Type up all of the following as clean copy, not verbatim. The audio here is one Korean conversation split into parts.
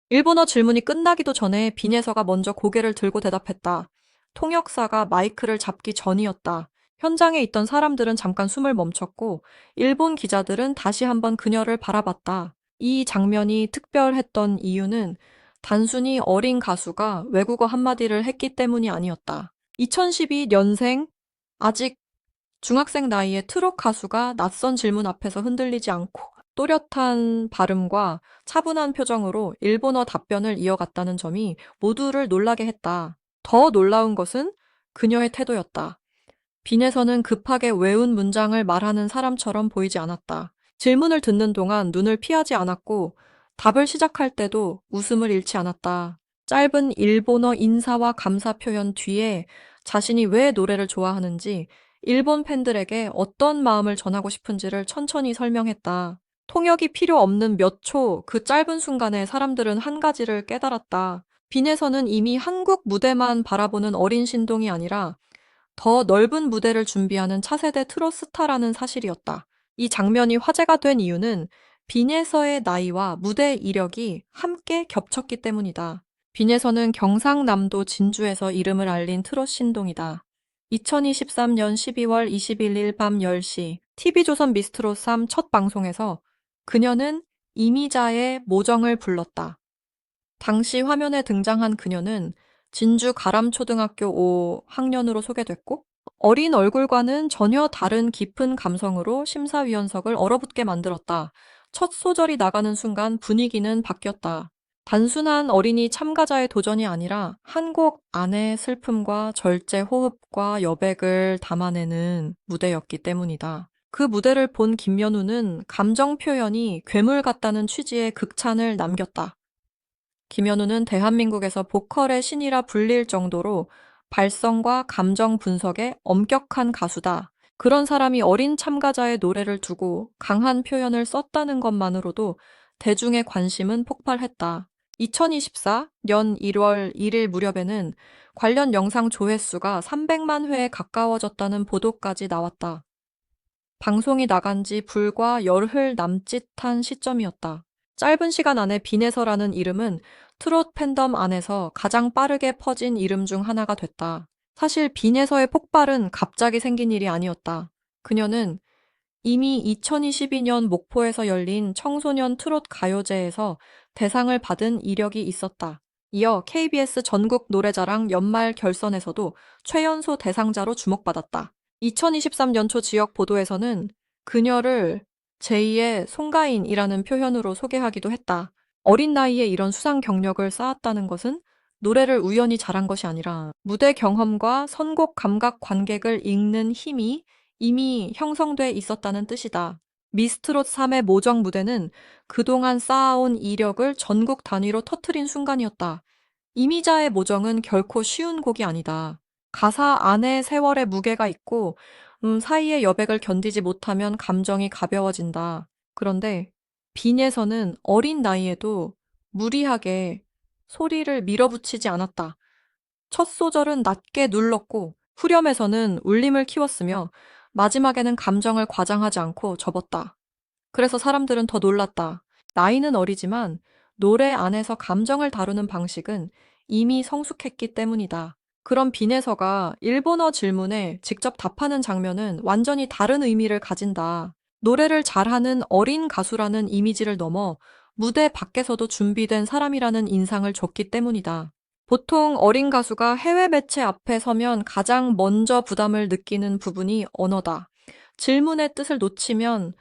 일본어 질문이 끝나기도 전에 빈예서가 먼저 고개를 들고 대답했다. 통역사가 마이크를 잡기 전이었다. 현장에 있던 사람들은 잠깐 숨을 멈췄고 일본 기자들은 다시 한번 그녀를 바라봤다. 이 장면이 특별했던 이유는 단순히 어린 가수가 외국어 한마디를 했기 때문이 아니었다. 2012년생, 아직 중학생 나이의 트롯 가수가 낯선 질문 앞에서 흔들리지 않고 또렷한 발음과 차분한 표정으로 일본어 답변을 이어갔다는 점이 모두를 놀라게 했다. 더 놀라운 것은 그녀의 태도였다. 빈에서는 급하게 외운 문장을 말하는 사람처럼 보이지 않았다. 질문을 듣는 동안 눈을 피하지 않았고 답을 시작할 때도 웃음을 잃지 않았다. 짧은 일본어 인사와 감사 표현 뒤에 자신이 왜 노래를 좋아하는지, 일본 팬들에게 어떤 마음을 전하고 싶은지를 천천히 설명했다. 통역이 필요 없는 몇 초 그 짧은 순간에 사람들은 한 가지를 깨달았다. 빈에서는 이미 한국 무대만 바라보는 어린 신동이 아니라 더 넓은 무대를 준비하는 차세대 트롯 스타라는 사실이었다. 이 장면이 화제가 된 이유는 빈에서의 나이와 무대 이력이 함께 겹쳤기 때문이다. 빈에서는 경상남도 진주에서 이름을 알린 트롯 신동이다. 2023년 12월 21일 밤 10시 TV조선 미스트롯 3 첫 방송에서 그녀는 이미자의 모정을 불렀다. 당시 화면에 등장한 그녀는 진주 가람초등학교 5학년으로 소개됐고, 어린 얼굴과는 전혀 다른 깊은 감성으로 심사위원석을 얼어붙게 만들었다. 첫 소절이 나가는 순간 분위기는 바뀌었다. 단순한 어린이 참가자의 도전이 아니라 한 곡 안의 슬픔과 절제 호흡과 여백을 담아내는 무대였기 때문이다. 그 무대를 본 김연우는 감정 표현이 괴물 같다는 취지의 극찬을 남겼다. 김연우는 대한민국에서 보컬의 신이라 불릴 정도로 발성과 감정 분석에 엄격한 가수다. 그런 사람이 어린 참가자의 노래를 두고 강한 표현을 썼다는 것만으로도 대중의 관심은 폭발했다. 2024년 1월 1일 무렵에는 관련 영상 조회수가 300만 회에 가까워졌다는 보도까지 나왔다. 방송이 나간 지 불과 열흘 남짓한 시점이었다. 짧은 시간 안에 빈에서라는 이름은 트롯 팬덤 안에서 가장 빠르게 퍼진 이름 중 하나가 됐다. 사실 빈에서의 폭발은 갑자기 생긴 일이 아니었다. 그녀는 이미 2022년 목포에서 열린 청소년 트롯 가요제에서 대상을 받은 이력이 있었다. 이어 KBS 전국 노래자랑 연말 결선에서도 최연소 대상자로 주목받았다. 2023년 초 지역 보도에서는 그녀를 제2의 송가인이라는 표현으로 소개하기도 했다. 어린 나이에 이런 수상 경력을 쌓았다는 것은 노래를 우연히 잘한 것이 아니라 무대 경험과 선곡 감각 관객을 읽는 힘이 이미 형성돼 있었다는 뜻이다. 미스트롯 3의 모정 무대는 그동안 쌓아온 이력을 전국 단위로 터트린 순간이었다. 이미자의 모정은 결코 쉬운 곡이 아니다. 가사 안에 세월의 무게가 있고, 사이의 여백을 견디지 못하면 감정이 가벼워진다. 그런데 빈에서는 어린 나이에도 무리하게 소리를 밀어붙이지 않았다. 첫 소절은 낮게 눌렀고 후렴에서는 울림을 키웠으며 마지막에는 감정을 과장하지 않고 접었다. 그래서 사람들은 더 놀랐다. 나이는 어리지만 노래 안에서 감정을 다루는 방식은 이미 성숙했기 때문이다. 그런 빈에서가 일본어 질문에 직접 답하는 장면은 완전히 다른 의미를 가진다. 노래를 잘하는 어린 가수라는 이미지를 넘어 무대 밖에서도 준비된 사람이라는 인상을 줬기 때문이다. 보통 어린 가수가 해외 매체 앞에 서면 가장 먼저 부담을 느끼는 부분이 언어다. 질문의 뜻을 놓치면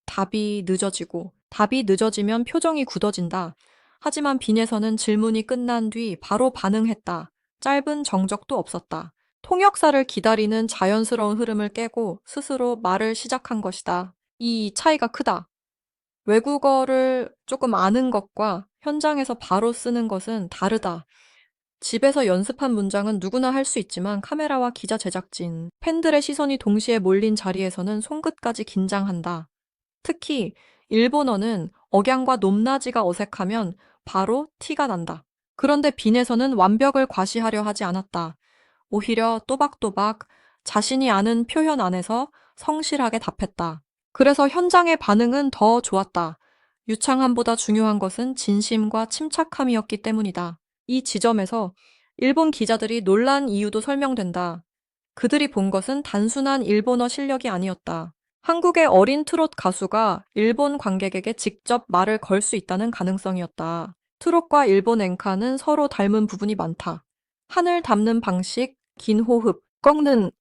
답이 늦어지고, 답이 늦어지면 표정이 굳어진다. 하지만 빈에서는 질문이 끝난 뒤 바로 반응했다. 짧은 정적도 없었다. 통역사를 기다리는 자연스러운 흐름을 깨고 스스로 말을 시작한 것이다. 이 차이가 크다. 외국어를 조금 아는 것과 현장에서 바로 쓰는 것은 다르다. 집에서 연습한 문장은 누구나 할 수 있지만 카메라와 기자 제작진, 팬들의 시선이 동시에 몰린 자리에서는 손끝까지 긴장한다. 특히 일본어는 억양과 높낮이가 어색하면 바로 티가 난다. 그런데 빈에서는 완벽을 과시하려 하지 않았다. 오히려 또박또박 자신이 아는 표현 안에서 성실하게 답했다. 그래서 현장의 반응은 더 좋았다. 유창함보다 중요한 것은 진심과 침착함이었기 때문이다. 이 지점에서 일본 기자들이 놀란 이유도 설명된다. 그들이 본 것은 단순한 일본어 실력이 아니었다. 한국의 어린 트롯 가수가 일본 관객에게 직접 말을 걸 수 있다는 가능성이었다. 트롯과 일본 엔카는 서로 닮은 부분이 많다. 한을 담는 방식, 긴 호흡, 꺾는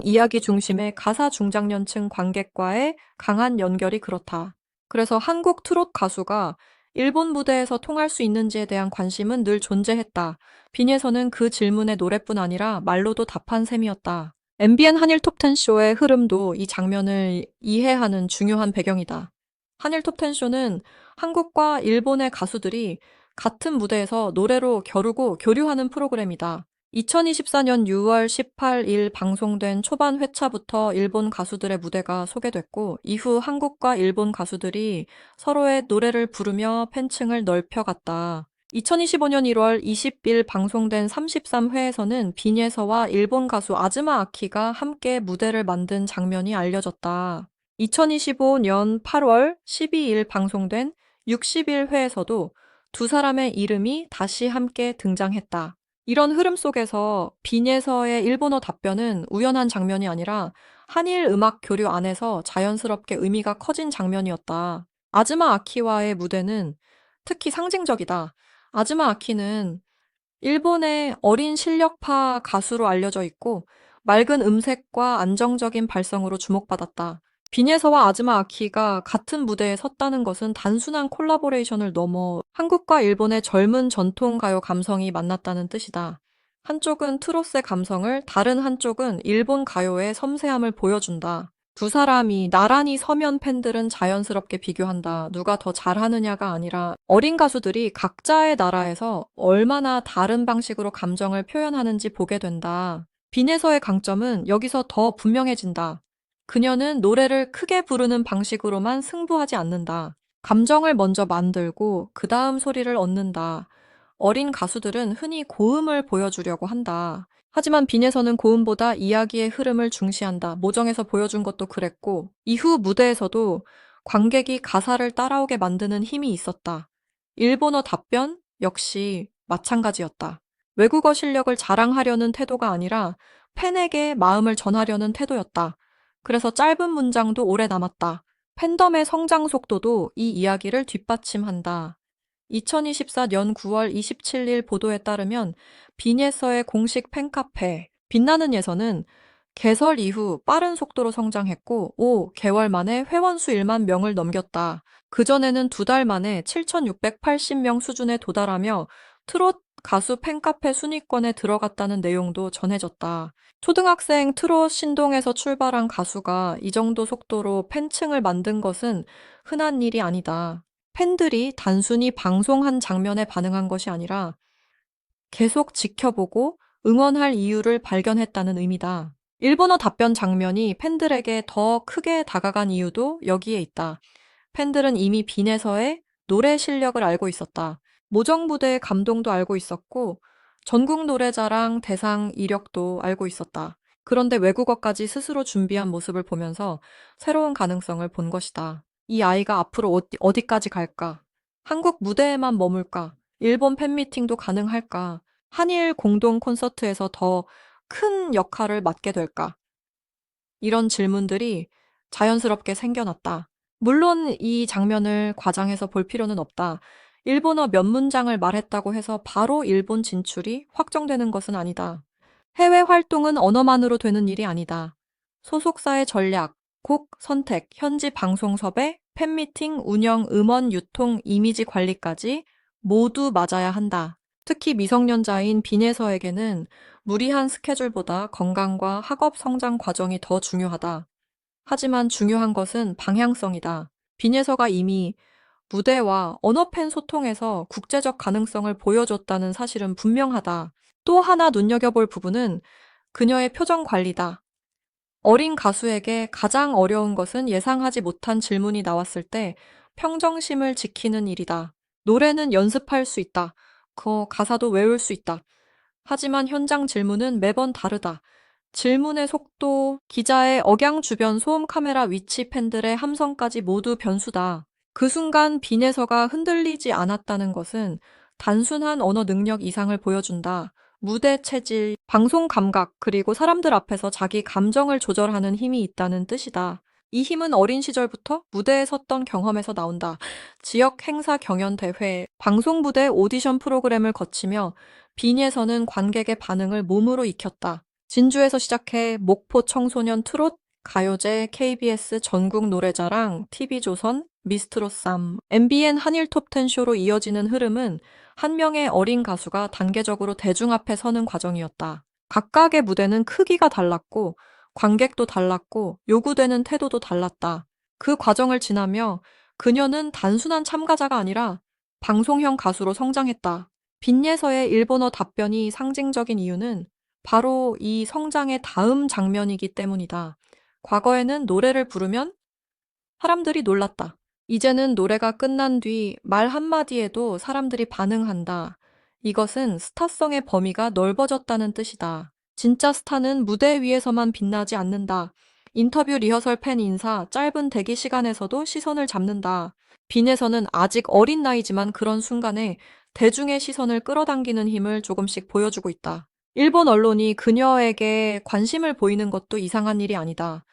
이야기 중심의 가사 중장년층 관객과의 강한 연결이 그렇다. 그래서 한국 트롯 가수가 일본 무대에서 통할 수 있는지에 대한 관심은 늘 존재했다. 빈에서는 그 질문에 노래뿐 아니라 말로도 답한 셈이었다. MBN 한일 톱텐 쇼의 흐름도 이 장면을 이해하는 중요한 배경이다. 한일 톱텐 쇼는 한국과 일본의 가수들이 같은 무대에서 노래로 겨루고 교류하는 프로그램이다. 2024년 6월 18일 방송된 초반 회차부터 일본 가수들의 무대가 소개됐고, 이후 한국과 일본 가수들이 서로의 노래를 부르며 팬층을 넓혀갔다. 2025년 1월 20일 방송된 33회에서는 빈예서와 일본 가수 아즈마 아키가 함께 무대를 만든 장면이 알려졌다. 2025년 8월 12일 방송된 61회에서도 두 사람의 이름이 다시 함께 등장했다. 이런 흐름 속에서 빈예서의 일본어 답변은 우연한 장면이 아니라 한일 음악 교류 안에서 자연스럽게 의미가 커진 장면이었다. 아즈마 아키와의 무대는 특히 상징적이다. 아즈마 아키는 일본의 어린 실력파 가수로 알려져 있고 맑은 음색과 안정적인 발성으로 주목받았다. 빈예서와 아즈마 아키가 같은 무대에 섰다는 것은 단순한 콜라보레이션을 넘어 한국과 일본의 젊은 전통 가요 감성이 만났다는 뜻이다. 한쪽은 트로스의 감성을, 다른 한쪽은 일본 가요의 섬세함을 보여준다. 두 사람이 나란히 서면 팬들은 자연스럽게 비교한다. 누가 더 잘하느냐가 아니라 어린 가수들이 각자의 나라에서 얼마나 다른 방식으로 감정을 표현하는지 보게 된다. 빈에서의 강점은 여기서 더 분명해진다. 그녀는 노래를 크게 부르는 방식으로만 승부하지 않는다. 감정을 먼저 만들고 그 다음 소리를 얻는다. 어린 가수들은 흔히 고음을 보여주려고 한다. 하지만 빈에서는 고음보다 이야기의 흐름을 중시한다. 모정에서 보여준 것도 그랬고, 이후 무대에서도 관객이 가사를 따라오게 만드는 힘이 있었다. 일본어 답변 역시 마찬가지였다. 외국어 실력을 자랑하려는 태도가 아니라 팬에게 마음을 전하려는 태도였다. 그래서 짧은 문장도 오래 남았다. 팬덤의 성장 속도도 이 이야기를 뒷받침한다. 2024년 9월 27일 보도에 따르면 빈예서의 공식 팬카페 빛나는 예서는 개설 이후 빠른 속도로 성장했고 5개월 만에 회원수 1만 명을 넘겼다. 그전에는 2달 만에 7,680명 수준에 도달하며 트롯 가수 팬카페 순위권에 들어갔다는 내용도 전해졌다. 초등학생 트롯 신동에서 출발한 가수가 이 정도 속도로 팬층을 만든 것은 흔한 일이 아니다. 팬들이 단순히 방송한 장면에 반응한 것이 아니라 계속 지켜보고 응원할 이유를 발견했다는 의미다. 일본어 답변 장면이 팬들에게 더 크게 다가간 이유도 여기에 있다. 팬들은 이미 빈에서의 노래 실력을 알고 있었다. 모정 무대의 감동도 알고 있었고 전국 노래자랑 대상 이력도 알고 있었다. 그런데 외국어까지 스스로 준비한 모습을 보면서 새로운 가능성을 본 것이다. 이 아이가 앞으로 어디까지 갈까? 한국 무대에만 머물까? 일본 팬미팅도 가능할까? 한일 공동 콘서트에서 더 큰 역할을 맡게 될까? 이런 질문들이 자연스럽게 생겨났다. 물론 이 장면을 과장해서 볼 필요는 없다. 일본어 몇 문장을 말했다고 해서 바로 일본 진출이 확정되는 것은 아니다. 해외 활동은 언어만으로 되는 일이 아니다. 소속사의 전략, 곡 선택, 현지 방송 섭외, 팬미팅, 운영, 음원 유통, 이미지 관리까지 모두 맞아야 한다. 특히 미성년자인 빈에서에게는 무리한 스케줄보다 건강과 학업 성장 과정이 더 중요하다. 하지만 중요한 것은 방향성이다. 빈예서가 이미 무대와 언어팬 소통에서 국제적 가능성을 보여줬다는 사실은 분명하다. 또 하나 눈여겨볼 부분은 그녀의 표정 관리다. 어린 가수에게 가장 어려운 것은 예상하지 못한 질문이 나왔을 때 평정심을 지키는 일이다. 노래는 연습할 수 있다. 그 가사도 외울 수 있다. 하지만 현장 질문은 매번 다르다. 질문의 속도, 기자의 억양 주변 소음 카메라 위치 팬들의 함성까지 모두 변수다. 그 순간 빈에서가 흔들리지 않았다는 것은 단순한 언어 능력 이상을 보여준다. 무대 체질, 방송 감각, 그리고 사람들 앞에서 자기 감정을 조절하는 힘이 있다는 뜻이다. 이 힘은 어린 시절부터 무대에 섰던 경험에서 나온다. 지역 행사 경연 대회, 방송 무대 오디션 프로그램을 거치며 빈에서는 관객의 반응을 몸으로 익혔다. 진주에서 시작해 목포 청소년 트롯, 가요제, KBS 전국 노래자랑, TV조선, 미스트롯3, MBN 한일 톱텐 쇼로 이어지는 흐름은 한 명의 어린 가수가 단계적으로 대중 앞에 서는 과정이었다. 각각의 무대는 크기가 달랐고, 관객도 달랐고, 요구되는 태도도 달랐다. 그 과정을 지나며 그녀는 단순한 참가자가 아니라 방송형 가수로 성장했다. 빈예서의 일본어 답변이 상징적인 이유는 바로 이 성장의 다음 장면이기 때문이다. 과거에는 노래를 부르면 사람들이 놀랐다. 이제는 노래가 끝난 뒤 말 한마디에도 사람들이 반응한다. 이것은 스타성의 범위가 넓어졌다는 뜻이다. 진짜 스타는 무대 위에서만 빛나지 않는다. 인터뷰, 리허설, 팬 인사, 짧은 대기 시간에서도 시선을 잡는다. 빈에서는 아직 어린 나이지만 그런 순간에 대중의 시선을 끌어당기는 힘을 조금씩 보여주고 있다. 일본 언론이 그녀에게 관심을 보이는 것도 이상한 일이 아니다.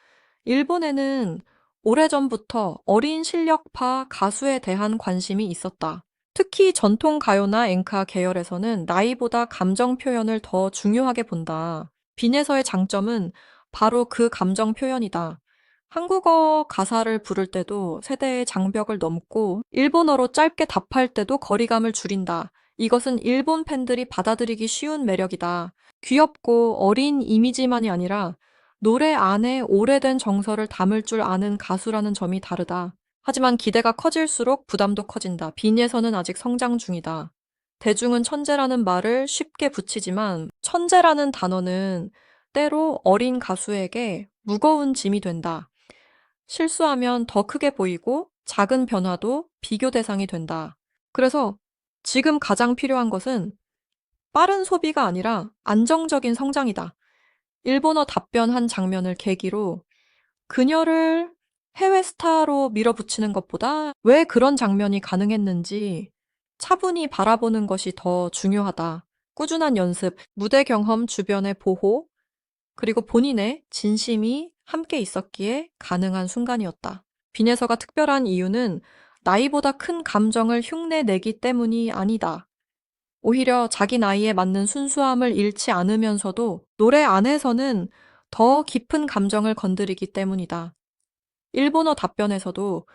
일본에는 오래전부터 어린 실력파 가수에 대한 관심이 있었다. 특히 전통 가요나 엔카 계열에서는 나이보다 감정 표현을 더 중요하게 본다. 빈에서의 장점은 바로 그 감정 표현이다. 한국어 가사를 부를 때도 세대의 장벽을 넘고 일본어로 짧게 답할 때도 거리감을 줄인다. 이것은 일본 팬들이 받아들이기 쉬운 매력이다. 귀엽고 어린 이미지만이 아니라 노래 안에 오래된 정서를 담을 줄 아는 가수라는 점이 다르다. 하지만 기대가 커질수록 부담도 커진다. 빈에서는 아직 성장 중이다. 대중은 천재라는 말을 쉽게 붙이지만 천재라는 단어는 때로 어린 가수에게 무거운 짐이 된다. 실수하면 더 크게 보이고 작은 변화도 비교 대상이 된다. 그래서 지금 가장 필요한 것은 빠른 소비가 아니라 안정적인 성장이다. 일본어 답변한 장면을 계기로 그녀를 해외 스타로 밀어붙이는 것보다 왜 그런 장면이 가능했는지 차분히 바라보는 것이 더 중요하다. 꾸준한 연습, 무대 경험, 주변의 보호, 그리고 본인의 진심이 함께 있었기에 가능한 순간이었다. 빈에서가 특별한 이유는 나이보다 큰 감정을 흉내내기 때문이 아니다. 오히려 자기 나이에 맞는 순수함을 잃지 않으면서도 노래 안에서는 더 깊은 감정을 건드리기 때문이다. 일본어 답변에서도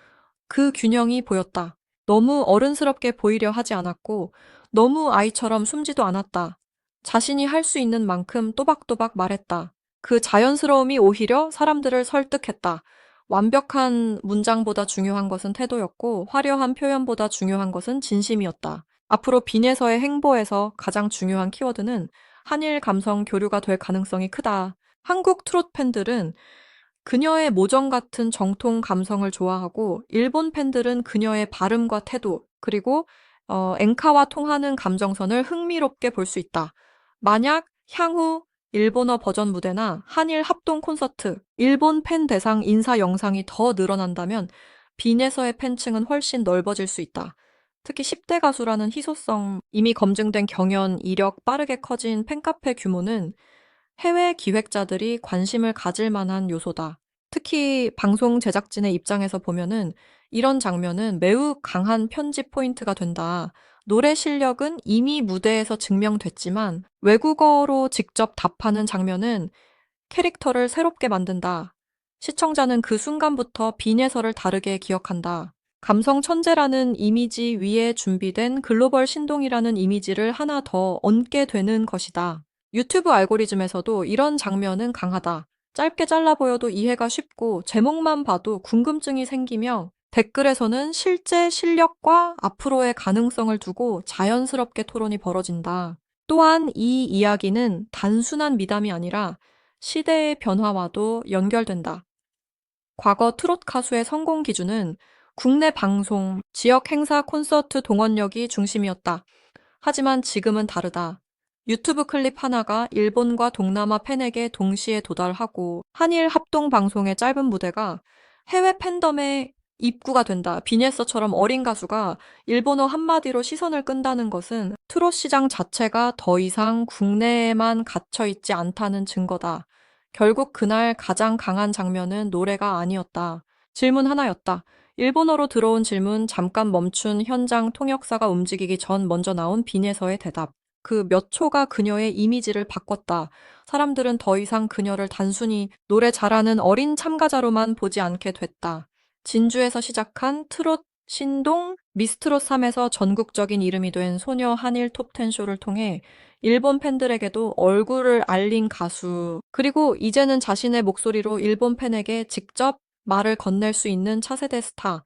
그 균형이 보였다. 너무 어른스럽게 보이려 하지 않았고, 너무 아이처럼 숨지도 않았다. 자신이 할 수 있는 만큼 또박또박 말했다. 그 자연스러움이 오히려 사람들을 설득했다. 완벽한 문장보다 중요한 것은 태도였고, 화려한 표현보다 중요한 것은 진심이었다. 앞으로 빈에서의 행보에서 가장 중요한 키워드는 한일 감성 교류가 될 가능성이 크다. 한국 트롯 팬들은 그녀의 모정 같은 정통 감성을 좋아하고 일본 팬들은 그녀의 발음과 태도 그리고 엔카와 통하는 감정선을 흥미롭게 볼 수 있다. 만약 향후 일본어 버전 무대나 한일 합동 콘서트, 일본 팬 대상 인사 영상이 더 늘어난다면 빈에서의 팬층은 훨씬 넓어질 수 있다. 특히 10대 가수라는 희소성, 이미 검증된 경연, 이력, 빠르게 커진 팬카페 규모는 해외 기획자들이 관심을 가질 만한 요소다. 특히 방송 제작진의 입장에서 보면은 이런 장면은 매우 강한 편집 포인트가 된다. 노래 실력은 이미 무대에서 증명됐지만 외국어로 직접 답하는 장면은 캐릭터를 새롭게 만든다. 시청자는 그 순간부터 빈예서를 다르게 기억한다. 감성 천재라는 이미지 위에 준비된 글로벌 신동이라는 이미지를 하나 더 얹게 되는 것이다. 유튜브 알고리즘에서도 이런 장면은 강하다. 짧게 잘라 보여도 이해가 쉽고 제목만 봐도 궁금증이 생기며 댓글에서는 실제 실력과 앞으로의 가능성을 두고 자연스럽게 토론이 벌어진다. 또한 이 이야기는 단순한 미담이 아니라 시대의 변화와도 연결된다. 과거 트롯 가수의 성공 기준은 국내 방송, 지역 행사, 콘서트 동원력이 중심이었다. 하지만 지금은 다르다. 유튜브 클립 하나가 일본과 동남아 팬에게 동시에 도달하고 한일 합동 방송의 짧은 무대가 해외 팬덤에 입구가 된다. 비니에서처럼 어린 가수가 일본어 한마디로 시선을 끈다는 것은 트롯 시장 자체가 더 이상 국내에만 갇혀 있지 않다는 증거다. 결국 그날 가장 강한 장면은 노래가 아니었다. 질문 하나였다. 일본어로 들어온 질문, 잠깐 멈춘 현장 통역사가 움직이기 전 먼저 나온 비니에서의 대답. 그 몇 초가 그녀의 이미지를 바꿨다. 사람들은 더 이상 그녀를 단순히 노래 잘하는 어린 참가자로만 보지 않게 됐다. 진주에서 시작한 트롯 신동 미스트롯 3에서 전국적인 이름이 된 소녀 한일 톱10 쇼를 통해 일본 팬들에게도 얼굴을 알린 가수, 그리고 이제는 자신의 목소리로 일본 팬에게 직접 말을 건넬 수 있는 차세대 스타.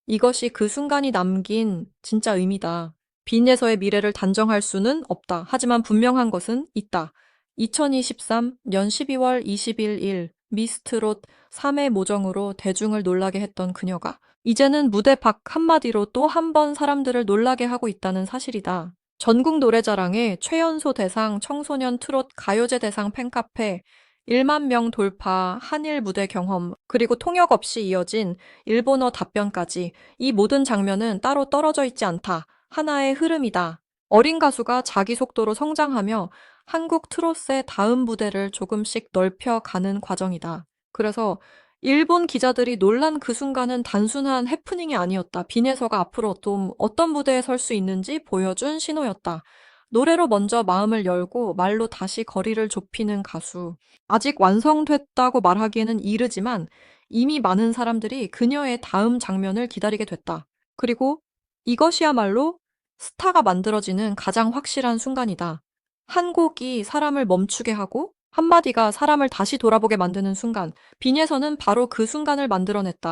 이것이 그 순간이 남긴 진짜 의미다. 빈에서의 미래를 단정할 수는 없다. 하지만 분명한 것은 있다. 2023년 12월 21일 미스트롯 3회 모정으로 대중을 놀라게 했던 그녀가 이제는 무대 밖 한마디로 또 한 번 사람들을 놀라게 하고 있다는 사실이다. 전국 노래자랑의 최연소 대상 청소년 트롯 가요제 대상 팬카페 1만 명 돌파 한일 무대 경험, 그리고 통역 없이 이어진 일본어 답변까지, 이 모든 장면은 따로 떨어져 있지 않다. 하나의 흐름이다. 어린 가수가 자기 속도로 성장하며 한국 트롯의 다음 무대를 조금씩 넓혀가는 과정이다. 그래서 일본 기자들이 놀란 그 순간은 단순한 해프닝이 아니었다. 빈에서가 앞으로 좀 어떤 무대에 설 수 있는지 보여준 신호였다. 노래로 먼저 마음을 열고 말로 다시 거리를 좁히는 가수. 아직 완성됐다고 말하기에는 이르지만 이미 많은 사람들이 그녀의 다음 장면을 기다리게 됐다. 그리고 이것이야말로 스타가 만들어지는 가장 확실한 순간이다. 한 곡이 사람을 멈추게 하고 한마디가 사람을 다시 돌아보게 만드는 순간, 빈에서는 바로 그 순간을 만들어냈다.